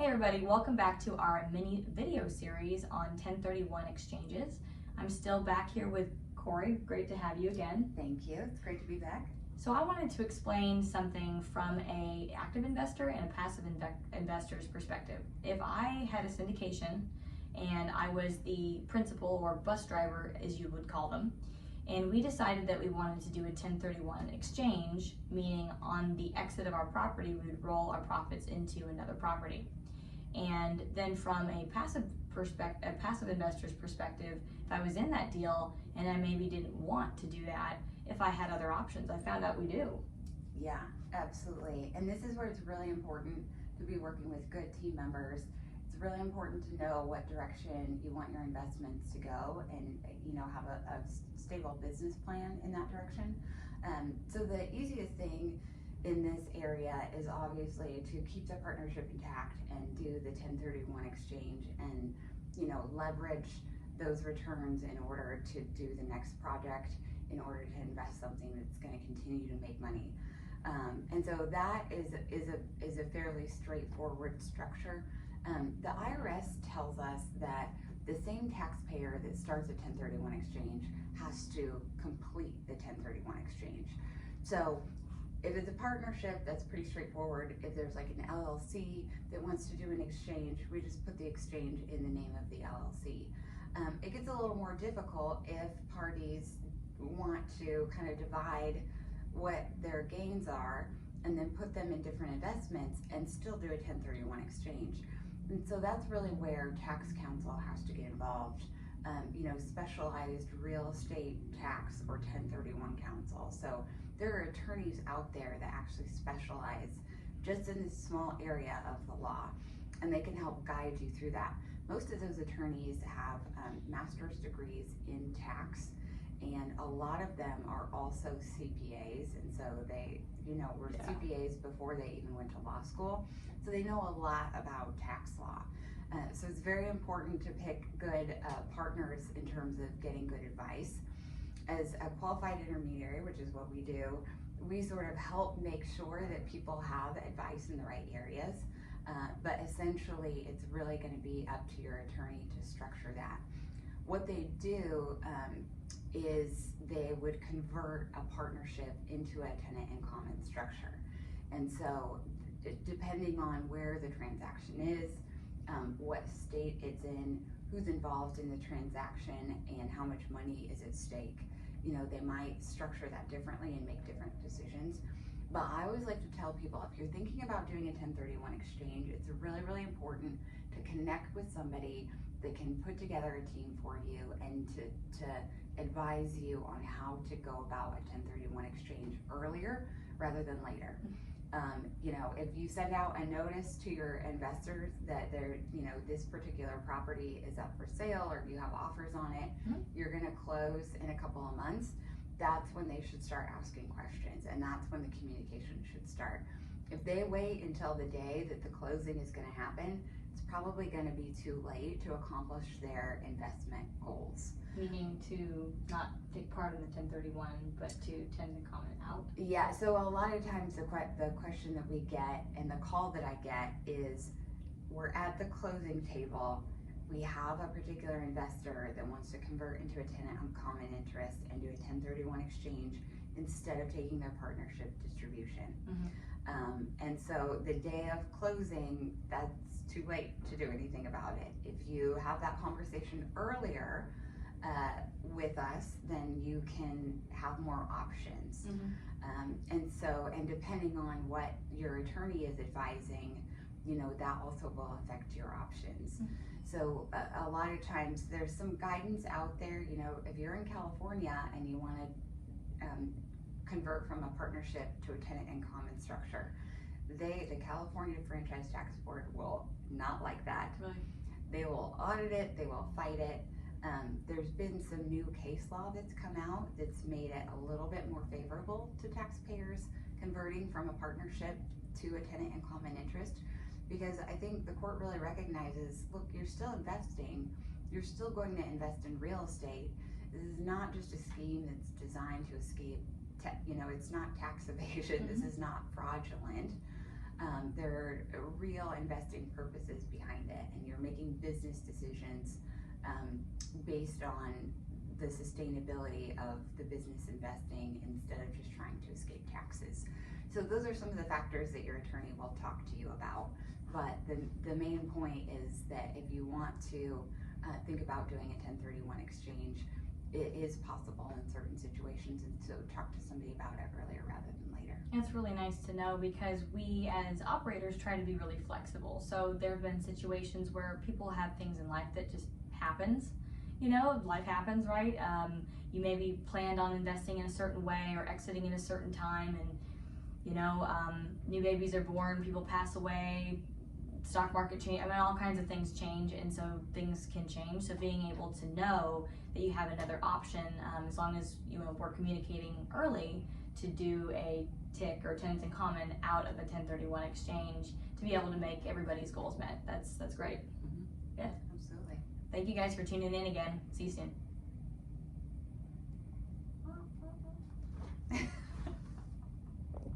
Hey everybody, welcome back to our mini video series on 1031 exchanges. I'm still back here with Corey. Great to have you again. Thank you. It's great to be back. So I wanted to explain something from an active investor and a passive investor's perspective. If I had a syndication and I was the principal or bus driver, as you would call them, and we decided that we wanted to do a 1031 exchange, meaning on the exit of our property, we would roll our profits into another property. And then from a passive investor's perspective, if I was in that deal and I maybe didn't want to do that, if I had other options, I found out we do. Yeah, absolutely. And this is where it's really important to be working with good team members. It's really important to know what direction you want your investments to go and have a stable business plan in that direction. So the easiest thing in this area is obviously to keep the partnership intact and do the 1031 exchange and leverage those returns in order to do the next project, in order to invest something that's going to continue to make money. And so that is a fairly straightforward structure. The IRS tells us that the same taxpayer that starts a 1031 exchange has to complete the 1031 exchange. So if it's a partnership, that's pretty straightforward. If there's like an LLC that wants to do an exchange, we just put the exchange in the name of the LLC. It gets a little more difficult if parties want to kind of divide what their gains are and then put them in different investments and still do a 1031 exchange. And so that's really where tax counsel has to get involved. Specialized real estate tax or 1031 counsel. So there are attorneys out there that actually specialize just in this small area of the law, and they can help guide you through that. Most of those attorneys have master's degrees in tax, and a lot of them are also CPAs, and so they were CPAs before they even went to law school, so they know a lot about tax law. So it's very important to pick good partners in terms of getting good advice. As a qualified intermediary, which is what we do, we sort of help make sure that people have advice in the right areas, but essentially it's really going to be up to your attorney to structure that. What they do is they would convert a partnership into a tenant in common structure. And so depending on where the transaction is, what state it's in, who's involved in the transaction, and how much money is at stake, they might structure that differently and make different decisions. But I always like to tell people, if you're thinking about doing a 1031 exchange, it's really, really important to connect with somebody that can put together a team for you and to advise you on how to go about a 1031 exchange earlier rather than later. If you send out a notice to your investors that this particular property is up for sale, or you have offers on it, you're going to close in a couple of months, that's when they should start asking questions, and that's when the communication should start. If they wait until the day that the closing is going to happen, it's probably going to be too late to accomplish their investment goals. Meaning to not take part in the 1031, but to tend to comment out? Yeah, so a lot of times the question that we get and the call that I get is, we're at the closing table, we have a particular investor that wants to convert into a tenant on common interest and do a 1031 exchange instead of taking their partnership distribution. And so the day of closing, that's too late to do anything about it. If you have that conversation earlier with us, then you can have more options. And depending on what your attorney is advising, that also will affect your options. So a lot of times there's some guidance out there. If you're in California and you want to convert from a partnership to a tenant in common structure, the California Franchise Tax Board will not like that. Really? They will audit it, they will fight it. There's been some new case law that's come out that's made it a little bit more favorable to taxpayers converting from a partnership to a tenant in common interest, because I think the court really recognizes, look, you're still investing, you're still going to invest in real estate. This is not just a scheme that's designed to escape, it's not tax evasion, this is not fraudulent. There are real investing purposes behind it, and you're making business decisions based on the sustainability of the business investing instead of just trying to escape taxes. So those are some of the factors that your attorney will talk to you about. But the main point is that if you want to think about doing a 1031 exchange, it is possible in certain situations, and so talk to somebody about it earlier rather than later. It's really nice to know, because we as operators try to be really flexible. So there have been situations where people have things in life that just happens. You know, life happens, right? You maybe planned on investing in a certain way or exiting in a certain time, and you know, new babies are born, people pass away, stock market change, I mean, all kinds of things change, and so things can change. So being able to know that you have another option, as long as we're communicating early, to do a TIC or tenants in common out of a 1031 exchange to be able to make everybody's goals met. That's great. Mm-hmm. Yeah. Absolutely. Thank you guys for tuning in again. See you soon.